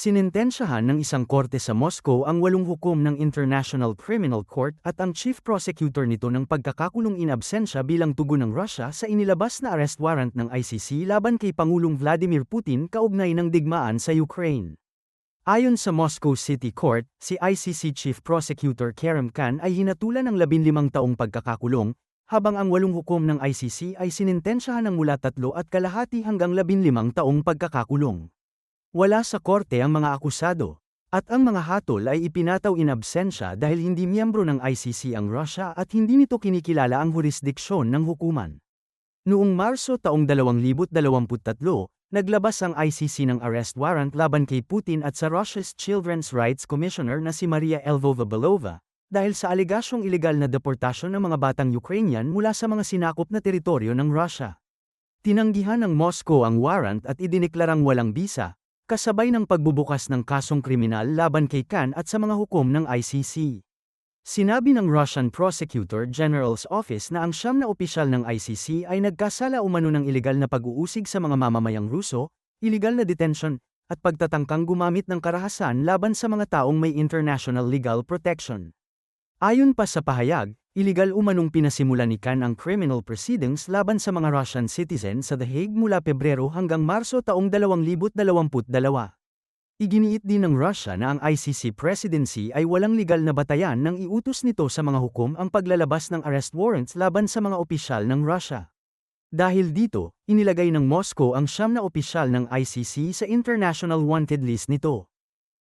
Sinintensyahan ng isang korte sa Moscow ang 8 hukom ng International Criminal Court at ang chief prosecutor nito ng pagkakakulong in absentia bilang tugon ng Russia sa inilabas na arrest warrant ng ICC laban kay Pangulong Vladimir Putin kaugnay ng digmaan sa Ukraine. Ayon sa Moscow City Court, si ICC Chief Prosecutor Karim Khan ay hinatulan ng 15 taong pagkakakulong, habang ang 8 hukom ng ICC ay sinintensyahan ng mula 3.5 hanggang 15 taong pagkakakulong. Wala sa korte ang mga akusado, at ang mga hatol ay ipinataw in absentia dahil hindi miyembro ng ICC ang Russia at hindi nito kinikilala ang jurisdiksyon ng hukuman. Noong Marso taong 2023, naglabas ang ICC ng arrest warrant laban kay Putin at sa Russia's Children's Rights Commissioner na si Maria Lvova-Belova, dahil sa alegasyong ilegal na deportasyon ng mga batang Ukrainian mula sa mga sinakop na teritoryo ng Russia. Tinanggihan ng Moscow ang warrant at idineklarang walang bisa, kasabay ng pagbubukas ng kasong kriminal laban kay Khan at sa mga hukom ng ICC. Sinabi ng Russian Prosecutor General's Office na ang 9 na opisyal ng ICC ay nagkasala umano ng ilegal na pag-uusig sa mga mamamayang Ruso, ilegal na detention, at pagtatangkang gumamit ng karahasan laban sa mga taong may international legal protection. Ayon pa sa pahayag, ilegal umanong pinasimulan ni Khan ang criminal proceedings laban sa mga Russian citizen sa The Hague mula Pebrero hanggang Marso taong 2022. Iginiit din ng Russia na ang ICC presidency ay walang legal na batayan nang iutos nito sa mga hukom ang paglalabas ng arrest warrants laban sa mga opisyal ng Russia. Dahil dito, inilagay ng Moscow ang 9 na opisyal ng ICC sa international wanted list nito.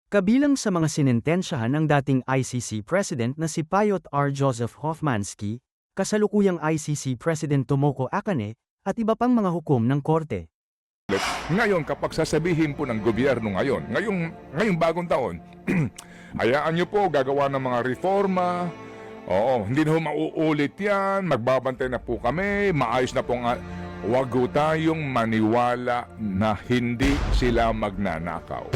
Kabilang sa mga sinintensyahan ang dating ICC President na si Pyotr R. Joseph Hofmansky, kasalukuyang ICC President Tomoko Akane, at iba pang mga hukom ng korte. Ngayon, kapag sasabihin po ng gobyerno ngayong bagong taon, hayaan nyo po gagawa ng mga reforma, hindi na po mauulit yan, magbabantay na po kami, maayos na po nga. Huwag tayong maniwala na hindi sila magnanakaw.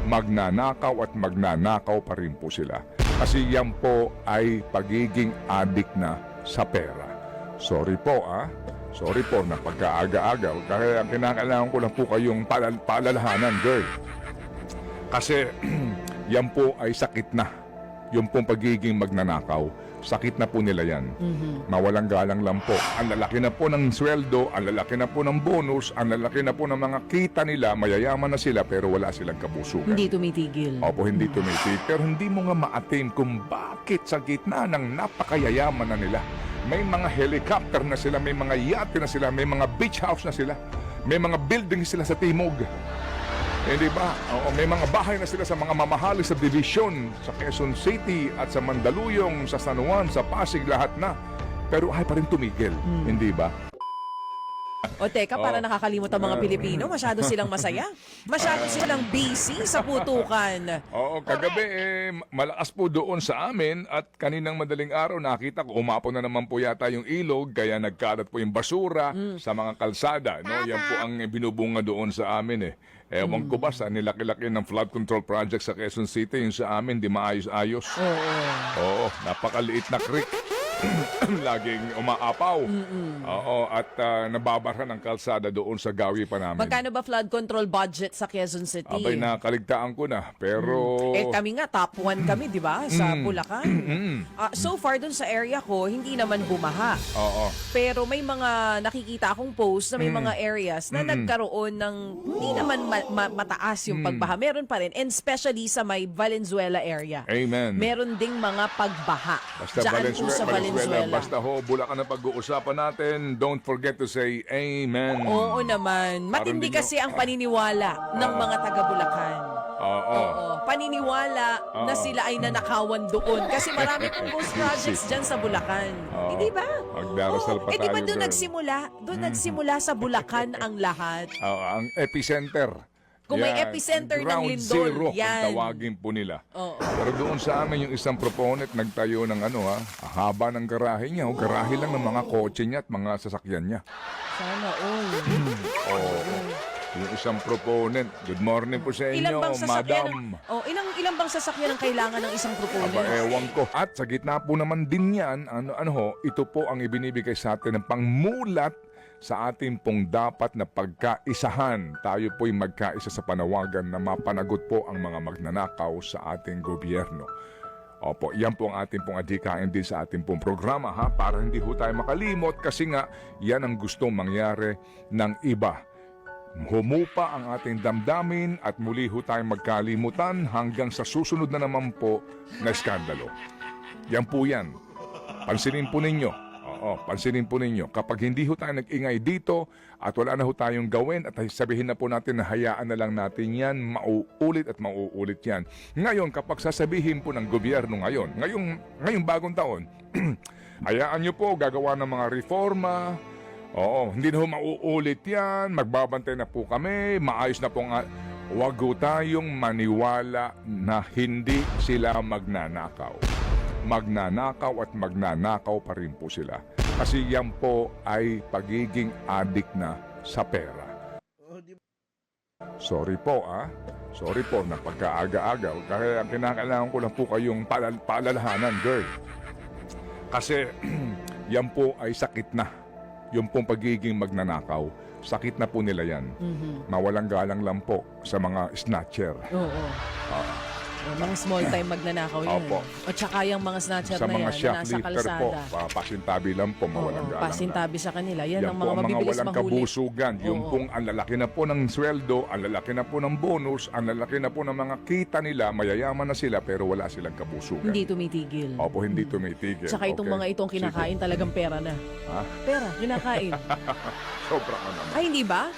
Magnanakaw at magnanakaw pa rin po sila. Kasi yan po ay pagiging adik na sa pera. Sorry po Sorry po na pagkaaga-aga. Kaya kinakailangan ko lang po kayong paalalahanan, girl. Kasi yan po ay sakit na. Yung pong pagiging magnanakaw. Sakit na po nila yan. Mawalang galang lang po. Ang lalaki na po ng sweldo, ang lalaki na po ng bonus, ang lalaki na po ng mga kita nila, mayayaman na sila pero wala silang kapusukan. Hindi tumitigil. Opo, hindi tumitigil. Pero hindi mo nga ma-attain kung bakit sa gitna ng napakayayaman na nila. May mga helicopter na sila, may mga yate na sila, may mga beach house na sila, may mga building sila sa timog. Hindi ba? May mga bahay na sila sa mga mamahali sa Division, sa Quezon City at sa Mandaluyong, sa San Juan, sa Pasig, lahat na. Pero ay pa rin tumigil, hindi ba? O teka, para nakakalimot ang mga Pilipino, masyado silang masaya. Masyado silang busy sa putukan. Kagabi malakas po doon sa amin at kaninang madaling araw nakita ko umapon na naman po yata yung ilog kaya nagkalat po yung basura sa mga kalsada. No? Yan po ang binubunga doon sa amin . Ewan ko ba sa nilaki-laki ng flood control project sa Quezon City, yung sa amin di maayos-ayos. Oo, napakaliit na creek. Laging umaapaw. At nababara ng kalsada doon sa gawi pa namin. Magkano ba flood control budget sa Quezon City? Abay, nakaligtaan ko na. Pero... kami nga, top 1 kami, di ba? Sa Bulacan. So far dun sa area ko, hindi naman bumaha. Pero may mga nakikita akong post na may mga areas na nagkaroon ng hindi naman mataas yung pagbaha. Meron pa rin. And especially sa may Valenzuela area. Amen. Meron ding mga pagbaha. Basta Diyan po sa Valenzuela. Basta ho, Bulacan na pag-uusapan natin. Don't forget to say Amen. Oo naman. Matindi kasi ang paniniwala ng mga taga-Bulacan. Oo. Paniniwala na sila ay nanakawan doon. Kasi marami pong ghost projects dyan sa Bulacan. Hindi ba? Magdarasal pa tayo. Di ba doon nagsimula? Doon nagsimula sa Bulacan ang lahat. Ang epicenter. Kung may epicenter ng Ground lindol, zero, yan. kung tawagin po nila. Pero doon sa amin, yung isang proponent, nagtayo ng haba ng garahe niya. Garahe lang ng mga kotse niya at mga sasakyan niya. Sana all. Yung isang proponent. Good morning po sa inyo, madam. Ilang bang sasakyan ang kailangan ng isang proponent? Ewan ko. At sa gitna po naman din yan, ito po ang ibinibigay sa atin ng pangmulat sa ating pong dapat na pagkaisahan. Tayo po'y magkaisa sa panawagan na mapanagot po ang mga magnanakaw sa ating gobyerno. Opo, yan po ang ating pong adhikain din sa ating pong programa ha, para hindi ho tayo makalimot kasi nga yan ang gustong mangyari ng iba. Humupa ang ating damdamin at muli ho tayong magkalimutan hanggang sa susunod na naman po na skandalo. Yan po yan. Pansinin po ninyo. Oo, pansinin po ninyo. Kapag hindi ho tayo nag-ingay dito at wala na ho tayong gawin at sabihin na po natin na hayaan na lang natin yan, mauulit at mauulit yan. Ngayon, kapag sasabihin po ng gobyerno ngayong bagong taon, hayaan nyo po gagawa ng mga reforma. Oo, hindi na ho mauulit yan, magbabantay na po kami, maayos na po nga. Huwag ho tayong maniwala na hindi sila magnanakaw. Magnanakaw at magnanakaw pa rin po sila. Kasi yan po ay pagiging adik na sa pera. Sorry po Sorry po na pagkaaga-aga. Kaya kinakailangan ko lang po kayong paalalahanan, girl. Kasi yan po ay sakit na. Yung pong pagiging magnanakaw, sakit na po nila yan. Mawalang galang lang po sa mga snatcher. Oo. Mga small-time magnanakaw yan. Opo. At saka yung mga snatcher Sa na mga yan, na nasa shoplifter po, kalsada. pasintabi lang po, mawalang galang lang. Pasintabi sa kanila. Yan, ang po mga ang mga mabibilis walang mahuli. kabusugan. Yung Oo. pong ang lalaki na po ng sweldo, ang lalaki na po ng bonus, ang lalaki na po ng mga kita nila, mayayaman na sila pero wala silang kabusugan. Hindi tumitigil. Opo, hindi tumitigil. Tsaka itong mga itong kinakain talagang pera na. Ha? Pera, kinakain. Sobra ka naman. Ay, hindi ba?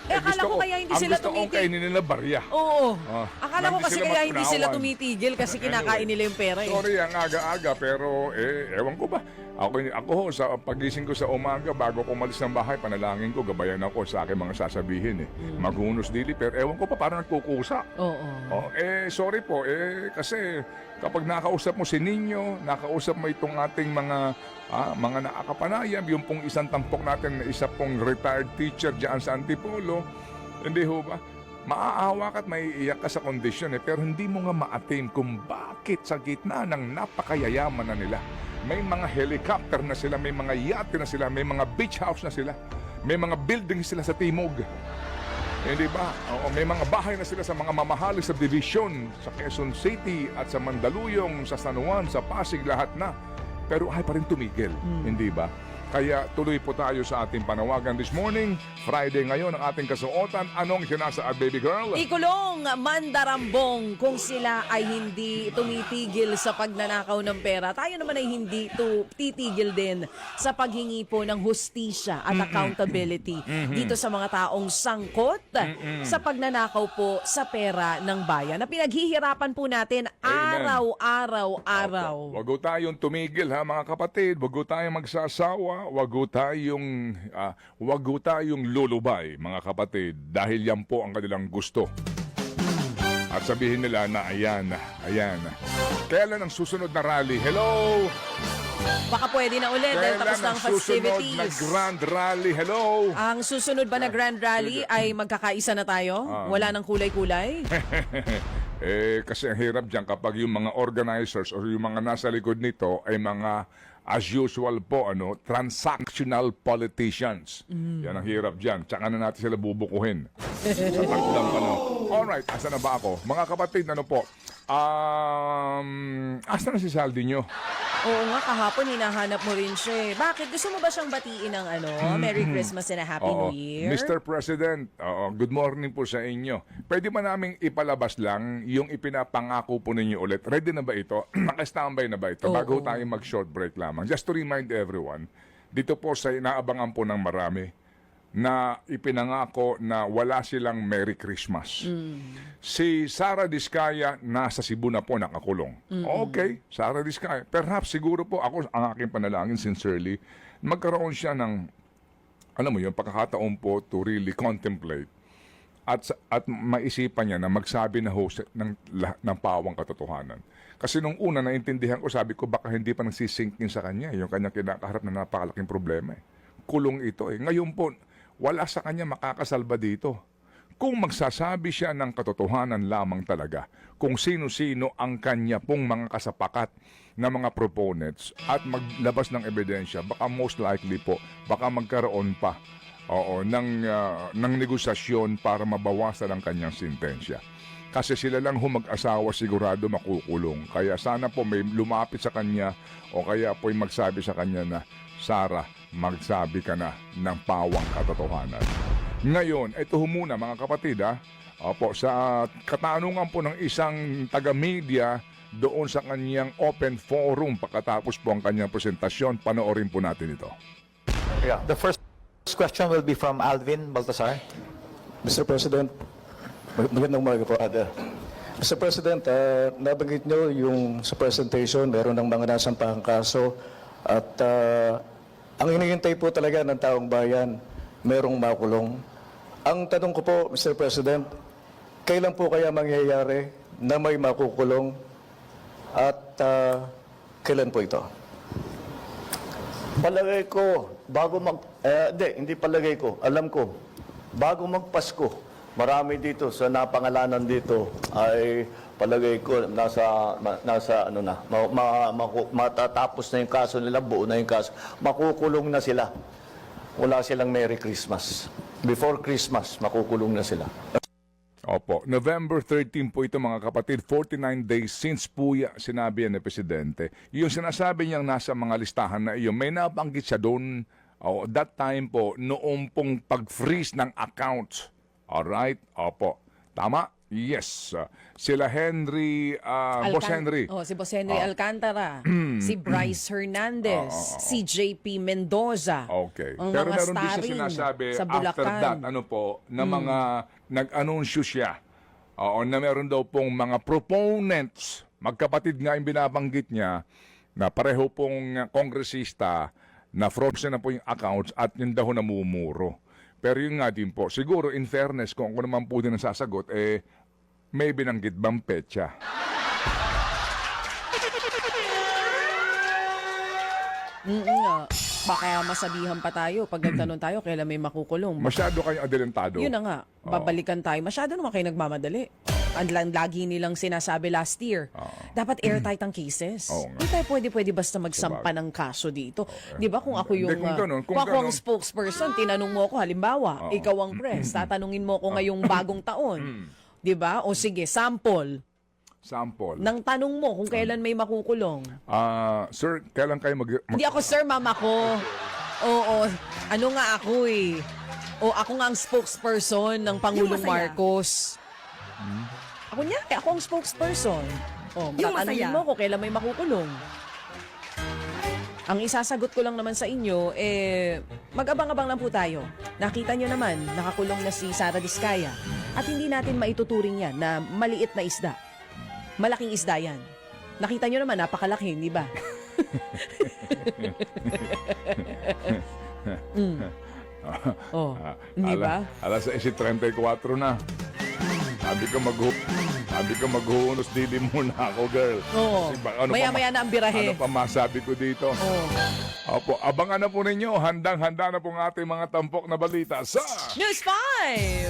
Akala ko kaya hindi sila Ang gusto kong tumitigil. kainin nila barya. Oo. Akala ko Hindi kasi sila kaya hindi sila magpunawan. tumitigil kasi kinakain nila yung pera eh. Sorry, ang aga-aga, pero ewan ko ba. Ako ho, sa pagising ko sa umaga, bago ko umalis ng bahay, panalangin ko, gabayan ako sa aking mga sasabihin Maghunos dili, pero ewan ko pa, parang nagkukusa. Oo. Sorry po, kasi kapag nakausap mo si Ninyo, nakausap mo itong ating mga nakakapanayam, yung pong isang tampok natin na isa pong retired teacher dyan sa Antipolo, hindi ho ba? Maaawa ka at maiiyak ka sa kondisyon pero hindi mo nga ma-attain kung bakit sa gitna ng napakayayaman na nila. May mga helicopter na sila, may mga yate na sila, may mga beach house na sila, may mga buildings sila sa timog. Hindi ba? Oo, may mga bahay na sila sa mga mamahaling subdivision sa Quezon City at sa Mandaluyong, sa San Juan, sa Pasig, lahat na. Pero ay pa rin tumigil, hindi ba? Kaya tuloy po tayo sa ating panawagan this morning. Friday ngayon ang ating kasuotan. Anong sinasaad, baby girl? Ikulong mandarambong kung sila ay hindi tumitigil sa pagnanakaw ng pera. Tayo naman ay hindi titigil din sa paghingi po ng hustisya at accountability dito sa mga taong sangkot sa pagnanakaw po sa pera ng bayan na pinaghihirapan po natin araw-araw. Wag ho tayong tumigil ha mga kapatid. Wag ho tayong magsasawa. Wag ho tayong lulubay mga kapatid dahil yan po ang kanilang gusto. At sabihin nila na ayan. Kailan ang susunod na rally? Hello? Baka pwede na ulit dahil tapos na ang susunod festivities. na grand rally? Hello? Ang susunod ba na grand rally ay magkakaisa na tayo? Wala nang kulay-kulay? Kasi ang hirap dyan kapag yung mga organizers o yung mga nasa likod nito ay mga as usual po, transactional politicians. Yan ang hirap dyan. Tsaka na natin sila bubukuhin. Sa tagdang Alright, asa na ba ako? Mga kapatid, asa na si Saldi nyo? Oo nga, kahapon hinahanap mo rin siya eh. Bakit? Gusto mo ba siyang batiin ng Merry Christmas and a Happy New Year? Mr. President, good morning po sa inyo. Pwede ba naming ipalabas lang yung ipinapangako po ninyo ulit? Ready na ba ito? Naka-standby na ba ito? Bago tayo mag-short break lamang. Just to remind everyone, dito po sa inaabangan po ng marami na ipinangako na wala silang Merry Christmas. Si Sara Diskaya nasa Cebu na po nakakulong. Okay, Sara Diskaya. Perhaps siguro po ang aking panalangin sincerely, magkaroon siya ng yung pagkakataon po to really contemplate at maisipan niya na magsabi na host ng pawang katotohanan. Kasi nung una naintindihan ko, sabi ko baka hindi pa nagsisinkin sa kanya yung kanyang kinakaharap na napakalaking problema. Kulong ito Ngayon po, wala sa kanya makakasalba dito. Kung magsasabi siya ng katotohanan lamang talaga, kung sino-sino ang kanya pong mga kasapakat ng mga proponents at maglabas ng ebidensya, baka most likely po, baka magkaroon pa ng negosasyon para mabawasan ang kanyang sentensya. Kasi sila lang mag-asawa sigurado makukulong. Kaya sana po may lumapit sa kanya o kaya po'y magsabi sa kanya na, Sarah, magsabi ka na ng pawang katotohanan. Ngayon, ito muna mga kapatid Opo, sa katanungan po ng isang taga-media doon sa kanyang open forum pagkatapos po ang kanyang presentasyon, panoorin po natin ito. Yeah. The first question will be from Alvin Baltasar. Mr. President, magandang umaga po. Mr. President, nabanggit nyo yung sa presentation, meron ng mga nasampahang kaso at ang hinihintay po talaga ng taong bayan, merong makulong. Ang tanong ko po, Mr. President, kailan po kaya mangyayari na may makukulong at kailan po ito? Palagay ko, hindi palagay ko, alam ko, bago magpasko, marami dito sa napangalanan dito ay palagay ko nasa ano na, matatapos na yung kaso nila, buo na yung kaso, makukulong na sila. Wala silang Merry Christmas. Before Christmas, makukulong na sila. Opo, November 13 po ito mga kapatid, 49 days since po sinabi yan ni Presidente. Yung sinasabi niyang nasa mga listahan na iyon, may nabanggit siya doon, that time po, noong pong pag-freeze ng accounts. Alright? Opo. Tama? Yes. Sila Henry, Boss Henry. Si Boss Henry Alcantara, si Bryce Hernandez, si JP Mendoza. Okay. Ang Pero mga meron din siya starring sinasabi sa after Bulacan. that, na mga nag-anunsyo siya. Na meron daw pong mga proponents, magkapatid nga yung binabanggit niya, na pareho pong kongresista na froze na po yung accounts at yung daw namumuro. Pero yun nga din po, siguro in fairness, kung ako naman po din ang sasagot, may binanggit bang petsa? Baka masabihan pa tayo pag nagtanong tayo kailan may makukulong. Masyado kayong adelantado. Yun na nga, babalikan tayo. Masyado naman kayo nagmamadali. Ang lagi nilang sinasabi last year, dapat airtight ang cases. Hindi tayo pwede basta magsampa ng kaso dito. Di ba kung ako yung, kung ako ang spokesperson, tinanong mo ako, halimbawa, ikaw ang press, tatanungin mo ako ngayong bagong taon. Di ba? O sige, sample. Nang tanong mo kung kailan may makukulong. Sir, kailan kayo Hindi ako sir, mama ko. Oo, ano nga ako eh. O ako nga ang spokesperson ng Pangulong Marcos. Ako niya, ako ang spokesperson. O, tatanungin mo kung kailan may makukulong. Ang isasagot ko lang naman sa inyo, mag-abang-abang lang po tayo. Nakita nyo naman, nakakulong na si Sara Diskaya. At hindi natin maituturing yan na maliit na isda. Malaking isda yan. Nakita nyo naman, napakalaki, di ba? Di ba? Alas 6:34 na. Sabi ko maghuhunos dili muna ako, girl. Oo. Maya-maya na ang birahe. Ano pa masabi ko dito? Opo, abangan na po ninyo. Handang-handa na po ang ating mga tampok na balita sa News 5!